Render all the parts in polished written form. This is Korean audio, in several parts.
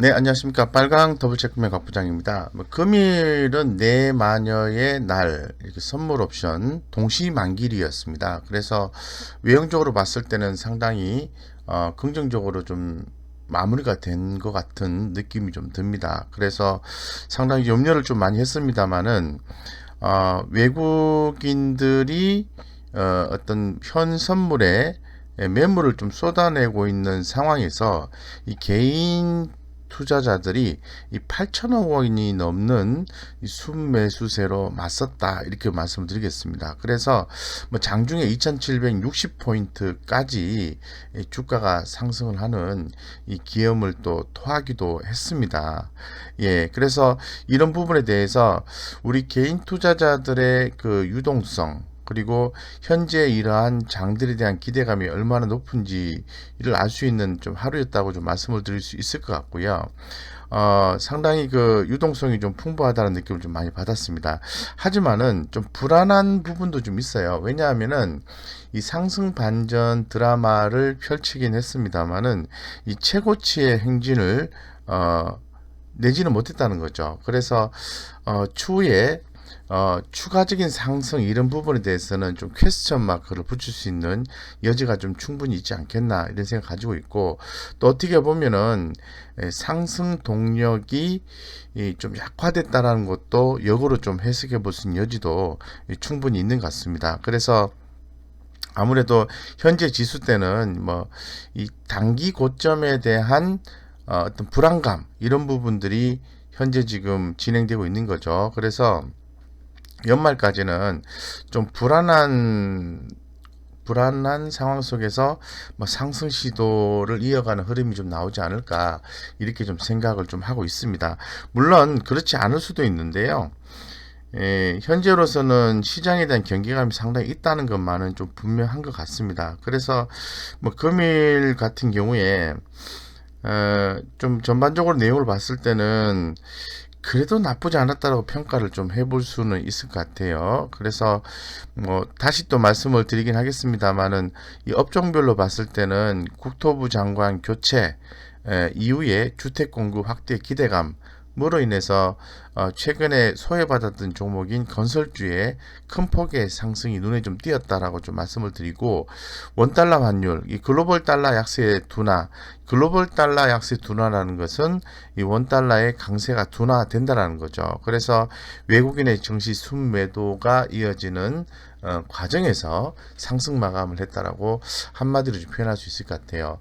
네, 안녕하십니까. 빨강 더블체크맨 곽부장입니다. 금일은 내 마녀의 날, 이렇게 선물 옵션 동시 만기일이었습니다. 그래서 외형적으로 봤을 때는 상당히 긍정적으로 좀 마무리가 된 것 같은 느낌이 좀 듭니다. 그래서 상당히 염려를 좀 많이 했습니다만은 외국인들이 어떤 현 선물에 매물을 좀 쏟아내고 있는 상황에서 이 개인 투자자들이 이 8천억 원이 넘는 이 순매수세로 맞섰다 이렇게 말씀을 드리겠습니다. 그래서 뭐 장중에 2760포인트까지 주가가 상승을 하는 이 기염을 또 토하기도 했습니다. 예, 그래서 이런 부분에 대해서 우리 개인 투자자들의 그 유동성 그리고 현재 이러한 장들에 대한 기대감이 얼마나 높은지를 알 수 있는 좀 하루였다고 좀 말씀을 드릴 수 있을 것 같고요. 상당히 그 유동성이 좀 풍부하다는 느낌을 좀 많이 받았습니다. 하지만은 좀 불안한 부분도 좀 있어요. 왜냐하면은 이 상승 반전 드라마를 펼치긴 했습니다만은 이 최고치의 행진을 내지는 못했다는 거죠. 그래서 추후에 추가적인 상승 이런 부분에 대해서는 좀 퀘스천 마크를 붙일 수 있는 여지가 좀 충분히 있지 않겠나 이런 생각 가지고 있고 또 어떻게 보면은 상승 동력이 좀 약화됐다라는 것도 역으로 좀 해석해 볼 수 있는 여지도 충분히 있는 것 같습니다. 그래서 아무래도 현재 지수 때는 뭐 이 단기 고점에 대한 어떤 불안감 이런 부분들이 현재 지금 진행되고 있는 거죠. 그래서 연말까지는 좀 불안한 상황 속에서 뭐 상승 시도를 이어가는 흐름이 좀 나오지 않을까 이렇게 좀 생각을 좀 하고 있습니다. 물론 그렇지 않을 수도 있는데요. 현재로서는 시장에 대한 경계감이 상당히 있다는 것만은 좀 분명한 것 같습니다. 그래서 뭐 금일 같은 경우에 좀 전반적으로 내용을 봤을 때는 그래도 나쁘지 않았다고 평가를 좀 해볼 수는 있을 것 같아요. 그래서 뭐 다시 또 말씀을 드리긴 하겠습니다만은 이 업종별로 봤을 때는 국토부 장관 교체 이후에 주택 공급 확대 기대감 으로 인해서 최근에 소외받았던 종목인 건설주의 큰 폭의 상승이 눈에 좀 띄었다라고 좀 말씀을 드리고 원달러 환율, 이 글로벌 달러 약세 둔화, 글로벌 달러 약세 둔화라는 것은 이 원달러의 강세가 둔화된다라는 거죠. 그래서 외국인의 증시 순매도가 이어지는 과정에서 상승 마감을 했다라고 한마디로 좀 표현할 수 있을 것 같아요.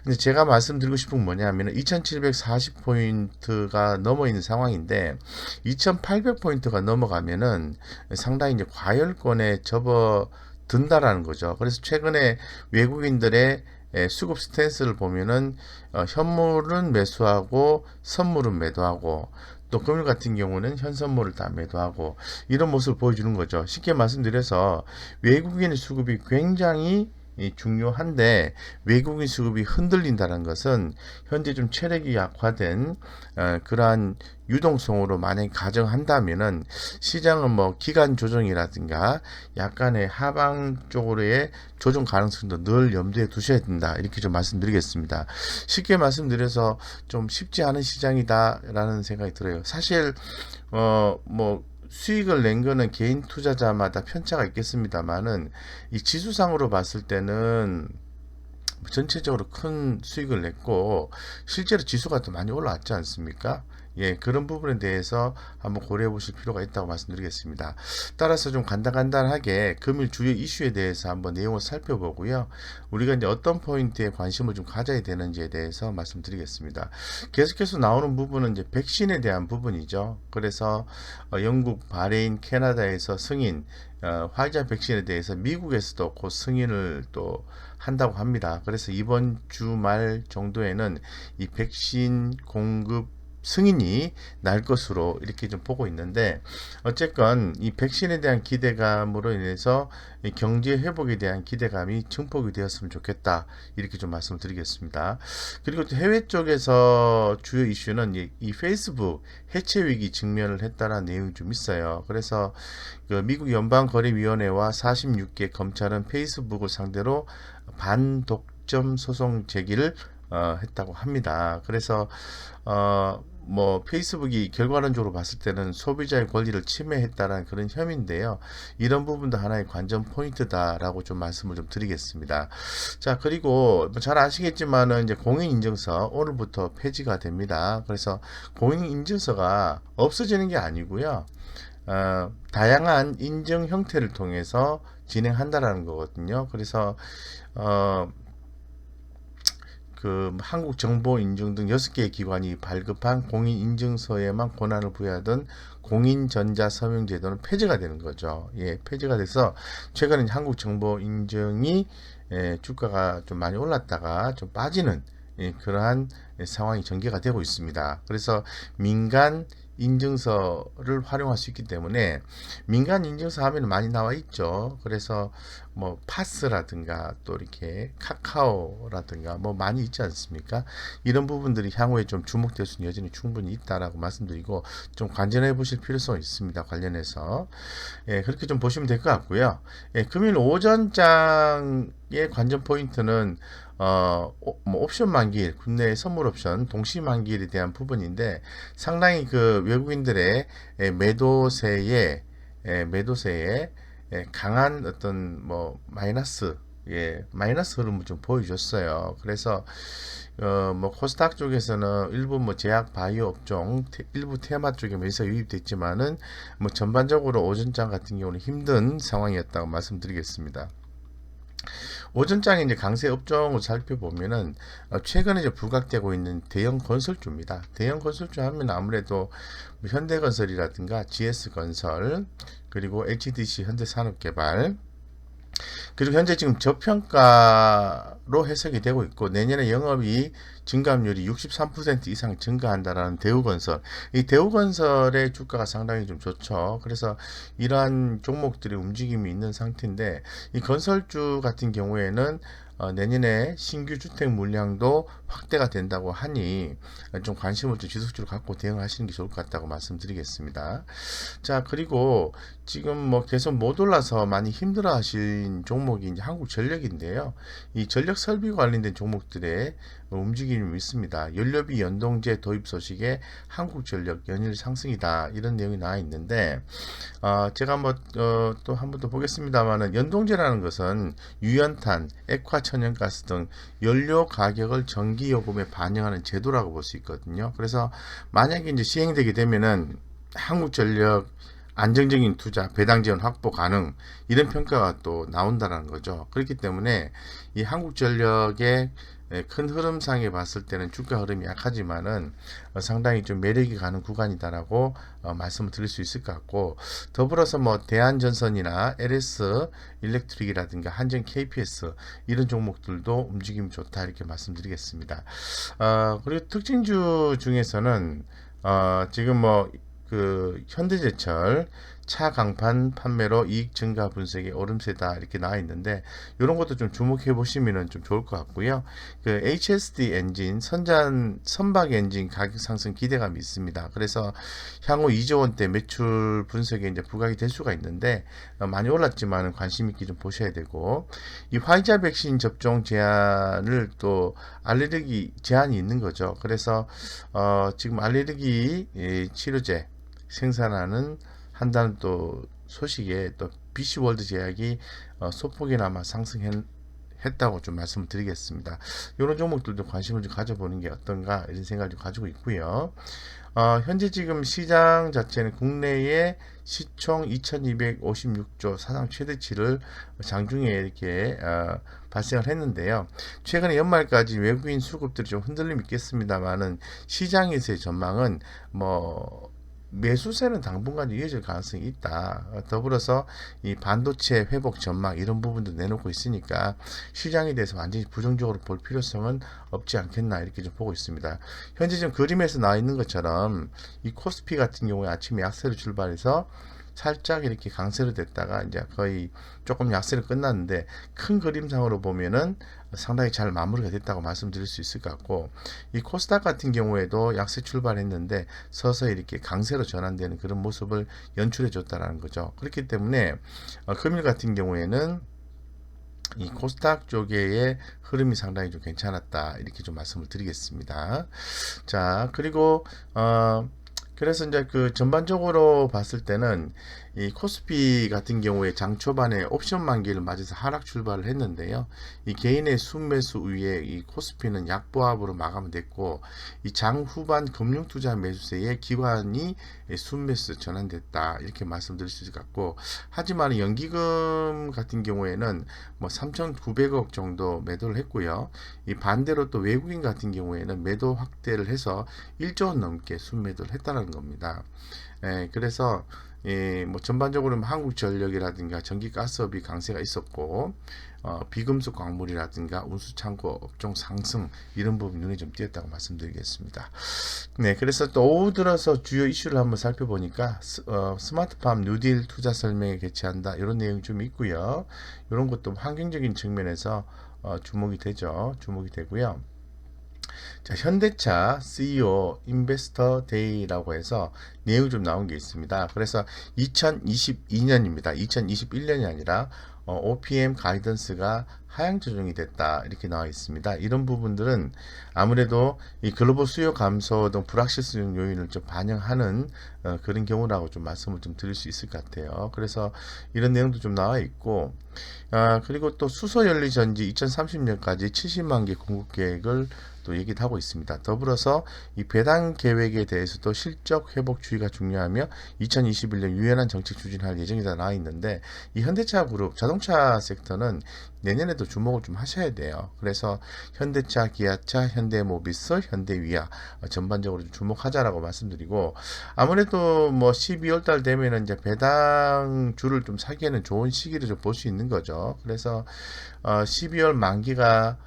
근데 제가 말씀드리고 싶은 건 뭐냐면 2740포인트가 넘어 있는 상황인데 2800포인트가 넘어가면은 상당히 이제 과열권에 접어든다라는 거죠. 그래서 최근에 외국인들의 수급 스탠스를 보면은 현물은 매수하고 선물은 매도하고 또 금일 같은 경우는 현선물을 다 매도하고 이런 모습을 보여주는 거죠. 쉽게 말씀드려서 외국인의 수급이 굉장히 중요한데 외국인 수급이 흔들린다는 것은 현재 좀 체력이 약화된 그러한 유동성으로 만약 가정한다면은 시장은 뭐 기간 조정이라든가 약간의 하방 쪽으로의 조정 가능성도 늘 염두에 두셔야 된다 이렇게 좀 말씀드리겠습니다. 쉽게 말씀드려서 좀 쉽지 않은 시장이다라는 생각이 들어요. 사실 뭐 수익을 낸 거는 개인 투자자마다 편차가 있겠습니다만은 이 지수상으로 봤을 때는 전체적으로 큰 수익을 냈고 실제로 지수가 더 많이 올라왔지 않습니까? 예, 그런 부분에 대해서 한번 고려해 보실 필요가 있다고 말씀드리겠습니다. 따라서 좀 간단하게 금일 주요 이슈에 대해서 한번 내용을 살펴보고요. 우리가 이제 어떤 포인트에 관심을 좀 가져야 되는지에 대해서 말씀드리겠습니다. 계속해서 나오는 부분은 이제 백신에 대한 부분이죠. 그래서 영국, 바레인, 캐나다에서 승인, 화이자 백신에 대해서 미국에서도 곧 승인을 또 한다고 합니다. 그래서 이번 주말 정도에는 이 백신 공급 승인이 날 것으로 이렇게 좀 보고 있는데 어쨌건 이 백신에 대한 기대감으로 인해서 이 경제 회복에 대한 기대감이 증폭이 되었으면 좋겠다 이렇게 좀 말씀드리겠습니다. 그리고 또 해외 쪽에서 주요 이슈는 이 페이스북 해체 위기 직면을 했다는 내용이 좀 있어요. 그래서 그 미국 연방거래위원회와 46개 검찰은 페이스북을 상대로 반독점 소송 제기를 했다고 합니다. 그래서 뭐 페이스북이 결과론적으로 봤을 때는 소비자의 권리를 침해했다라는 그런 혐의인데요. 이런 부분도 하나의 관전 포인트다라고 좀 말씀을 좀 드리겠습니다. 자, 그리고 잘 아시겠지만은 이제 공인인증서 오늘부터 폐지가 됩니다. 그래서 공인인증서가 없어지는 게 아니고요. 다양한 인증 형태를 통해서 진행한다라는 거거든요. 그래서 그 한국정보인증 등 6개의 기관이 발급한 공인인증서에만 권한을 부여하던 공인전자서명제도는 폐지가 되는 거죠. 예, 폐지가 돼서 최근에 한국정보인증이 주가가 좀 많이 올랐다가 좀 빠지는 그러한 상황이 전개가 되고 있습니다. 그래서 민간 인증서를 활용할 수 있기 때문에 민간 인증서 하면 많이 나와 있죠. 그래서 뭐 파스라든가 또 이렇게 카카오라든가 뭐 많이 있지 않습니까? 이런 부분들이 향후에 좀 주목될 수 있는 여전히 충분히 있다라고 말씀드리고 좀 관전해 보실 필요성이 있습니다. 관련해서 그렇게 좀 보시면 될 것 같고요. 금일 오전장의 관전 포인트는 뭐 옵션 만기일, 국내 선물 옵션 동시 만기일에 대한 부분인데 상당히 그 외국인들의 매도세에 강한 어떤 뭐 마이너스 흐름을 좀 보여줬어요. 그래서 뭐 코스닥 쪽에서는 일부 뭐 제약 바이오 업종, 일부 테마 쪽에 매수가 유입됐지만은 뭐 전반적으로 오전장 같은 경우는 힘든 상황이었다고 말씀드리겠습니다. 오전장에 이제 강세 업종을 살펴보면은 최근에 이제 부각되고 있는 대형 건설주입니다. 대형 건설주 하면 아무래도 뭐 현대건설이라든가 GS건설 그리고 HDC 현대산업개발 그리고 현재 지금 저평가로 해석이 되고 있고 내년에 영업이 증감률이 63% 이상 증가한다라는 대우건설. 이 대우건설의 주가가 상당히 좀 좋죠. 그래서 이러한 종목들의 움직임이 있는 상태인데 이 건설주 같은 경우에는 내년에 신규 주택 물량도 확대가 된다고 하니 좀 관심을 좀 지속적으로 갖고 대응하시는 게 좋을 것 같다고 말씀드리겠습니다. 자, 그리고 지금 뭐 계속 못 올라서 많이 힘들어 하신 종목이 이제 한국전력인데요. 이 전력 설비 관련된 종목들의 움직임이 있습니다. 연료비 연동제 도입 소식에 한국전력 연일 상승이다. 이런 내용이 나와 있는데, 제가 뭐, 또 한 번 더 보겠습니다만은, 연동제라는 것은 유연탄, 액화천연가스 등 연료 가격을 전기요금에 반영하는 제도라고 볼 수 있거든요. 그래서 만약에 이제 시행되게 되면은 한국전력 안정적인 투자, 배당 지원 확보 가능 이런 평가가 또 나온다는 거죠. 그렇기 때문에 이 한국전력의 큰 흐름상에 봤을 때는 주가 흐름이 약하지만은 상당히 좀 매력이 가는 구간이다라고 말씀을 드릴 수 있을 것 같고 더불어서 뭐 대한전선이나 LS 일렉트릭이라든가 한전 KPS 이런 종목들도 움직임이 좋다 이렇게 말씀드리겠습니다. 그리고 특징주 중에서는 지금 뭐 그 현대제철 차 강판 판매로 이익 증가 분석에 오름세다 이렇게 나와 있는데 이런 것도 좀 주목해 보시면은 좀 좋을 것 같고요. 그 HSD 엔진 선박 엔진 가격 상승 기대감이 있습니다. 그래서 향후 2조 원대 매출 분석에 이제 부각이 될 수가 있는데 많이 올랐지만 관심 있게 좀 보셔야 되고 이 화이자 백신 접종 제한을 또 알레르기 제한이 있는 거죠. 그래서 지금 알레르기 치료제 생산하는 한다는 또 소식에 또 BC월드 제약이 소폭이나마 상승했다고 좀 말씀을 드리겠습니다. 이런 종목들도 관심을 좀 가져보는 게 어떤가 이런 생각을 좀 가지고 있고요. 현재 지금 시장 자체는 국내에 시총 2256조 사상 최대치를 장중에 이렇게 발생을 했는데요. 최근에 연말까지 외국인 수급들이 좀 흔들림 있겠습니다만은 시장에서의 전망은 뭐 매수세는 당분간 이어질 가능성이 있다. 더불어서 이 반도체 회복 전망 이런 부분도 내놓고 있으니까 시장에 대해서 완전히 부정적으로 볼 필요성은 없지 않겠나 이렇게 좀 보고 있습니다. 현재 지금 그림에서 나와 있는 것처럼 이 코스피 같은 경우에 아침에 약세로 출발해서 살짝 이렇게 강세로 됐다가 이제 거의 조금 약세로 끝났는데 큰 그림상으로 보면은 상당히 잘 마무리가 됐다고 말씀드릴 수 있을 것 같고 이 코스닥 같은 경우에도 약세 출발했는데 서서히 이렇게 강세로 전환되는 그런 모습을 연출해 줬다라는 거죠. 그렇기 때문에 금일 같은 경우에는 이 코스닥 쪽의 흐름이 상당히 좀 괜찮았다 이렇게 좀 말씀을 드리겠습니다. 자, 그리고 그래서 이제 그 전반적으로 봤을 때는 이 코스피 같은 경우에 장 초반에 옵션 만기를 맞아서 하락 출발을 했는데요. 이 개인의 순매수 이후에 이 코스피는 약보합으로 마감됐고, 이 장 후반 금융투자 매수세에 기관이 순매수 전환됐다 이렇게 말씀드릴 수 있을 것 같고, 하지만 연기금 같은 경우에는 뭐 3,900억 정도 매도를 했고요. 이 반대로 또 외국인 같은 경우에는 매도 확대를 해서 1조 원 넘게 순매도를 했다는 겁니다. 그래서 뭐 전반적으로 한국전력이라든가 전기가스업이 강세가 있었고, 비금속 광물이라든가 운수창고 업종 상승 이런 부분 눈에 좀 띄었다고 말씀드리겠습니다. 네, 그래서 또 오후 들어서 주요 이슈를 한번 살펴보니까 스마트팜 뉴딜 투자 설명회 개최한다 이런 내용이 좀 있고요. 이런 것도 환경적인 측면에서 주목이 되고요. 자, 현대차 CEO 인베스터 데이라고 해서 내용이 좀 나온 게 있습니다. 그래서 2022년입니다. 2021년이 아니라 OPM 가이던스가 하향 조정이 됐다 이렇게 나와 있습니다. 이런 부분들은 아무래도 이 글로벌 수요 감소 등 불확실성 요인을 좀 반영하는 그런 경우라고 좀 말씀을 좀 드릴 수 있을 것 같아요. 그래서 이런 내용도 좀 나와 있고, 그리고 또 수소 연료 전지 2030년까지 70만 개 공급 계획을 또 얘기를 하고 있습니다. 더불어서 이 배당 계획에 대해서도 실적 회복 주의가 중요하며 2021년 유연한 정책 추진할 예정이다 나와 있는데, 이 현대차 그룹 자동차 섹터는 내년에도 주목을 좀 하셔야 돼요. 그래서 현대차, 기아차, 현대모비스, 현대위아 전반적으로 좀 주목하자라고 말씀드리고, 아무래도 뭐 12월 달 되면은 이제 배당주를 좀 사기에는 좋은 시기를 좀 볼 수 있는 거죠. 그래서 12월 만기가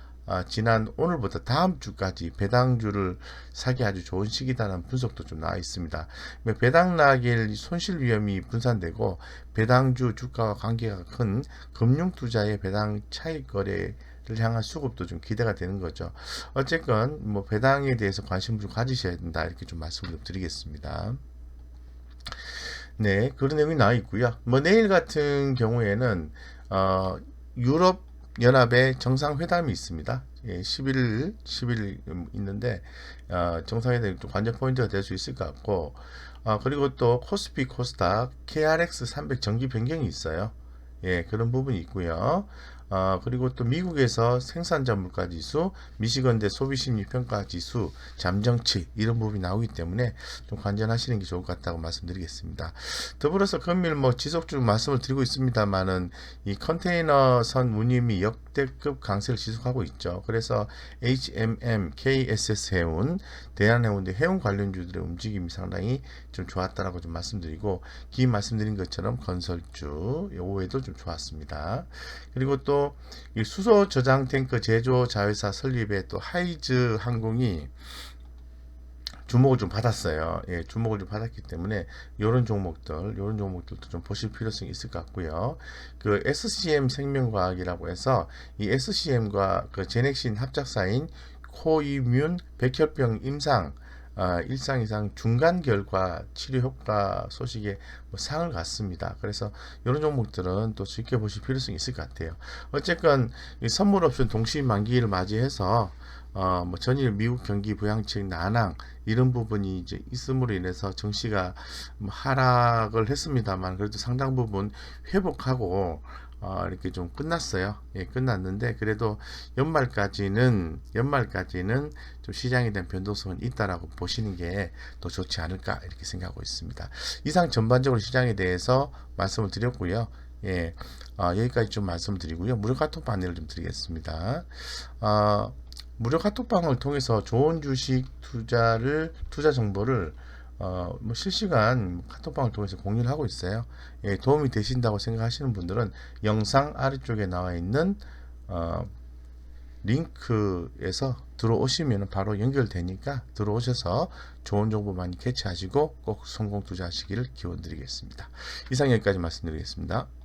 지난 오늘부터 다음 주까지 배당주를 사기 아주 좋은 시기다라는 분석도 좀 나와 있습니다. 배당 낙일 손실 위험이 분산되고 배당주 주가와 관계가 큰 금융투자의 배당 차익 거래를 향한 수급도 좀 기대가 되는 거죠. 어쨌건 뭐 배당에 대해서 관심을 좀 가지셔야 된다 이렇게 좀 말씀을 좀 드리겠습니다. 네, 그런 내용이 나와 있고요. 뭐 내일 같은 경우에는 유럽 연합의 정상회담이 있습니다. 10일 있는데 정상회담이 좀 관전 포인트가 될 수 있을 것 같고, 그리고 또 코스피 코스닥 KRX 300 정기 변경이 있어요. 예, 그런 부분이 있고요. 그리고 또 미국에서 생산자 물가 지수, 미시건대 소비심리 평가 지수, 잠정치 이런 부분이 나오기 때문에 좀 관전하시는 게 좋을 것 같다고 말씀드리겠습니다. 더불어서 금일 뭐 지속적으로 말씀을 드리고 있습니다만은 이 컨테이너선 운임이 역대급 강세를 지속하고 있죠. 그래서 HMM, KSS 해운, 대한해운 등 해운 관련주들의 움직임이 상당히 좀 좋았다라고 좀 말씀드리고, 긴 말씀드린 것처럼 건설주 오후에도 좀 좋았습니다. 그리고 또 이 수소 저장 탱크 제조 자회사 설립에 또 하이즈 항공이 주목을 좀 받았어요. 예, 주목을 좀 받았기 때문에 이런 종목들도 좀 보실 필요성이 있을 것 같고요. 그 SCM 생명과학이라고 해서 이 SCM과 그 제넥신 합작사인 코이뮨 백혈병 임상 일상 이상 중간 결과 치료 효과 소식에 뭐 상을 갔습니다. 그래서 이런 종목들은 또 쉽게 보실 필요성이 있을 것 같아요. 어쨌건 이 선물 옵션 동시 만기를 맞이해서 뭐 전일 미국 경기 부양책 난항 이런 부분이 이제 있음으로 인해서 증시가 뭐 하락을 했습니다만 그래도 상당 부분 회복하고 이렇게 좀 끝났어요. 예, 끝났는데 그래도 연말까지는 좀 시장에 대한 변동성은 있다라고 보시는 게 더 좋지 않을까 이렇게 생각하고 있습니다. 이상 전반적으로 시장에 대해서 말씀을 드렸고요. 예, 여기까지 좀 말씀을 드리고요. 무료 카톡 안내를 좀 드리겠습니다. 무료 카톡방을 통해서 좋은 주식 투자 정보를 뭐 실시간 카톡방을 통해서 공유를 하고 있어요. 예, 도움이 되신다고 생각하시는 분들은 영상 아래쪽에 나와 있는 링크에서 들어오시면 바로 연결되니까 들어오셔서 좋은 정보 많이 캐치하시고 꼭 성공 투자하시기를 기원드리겠습니다. 이상 여기까지 말씀드리겠습니다.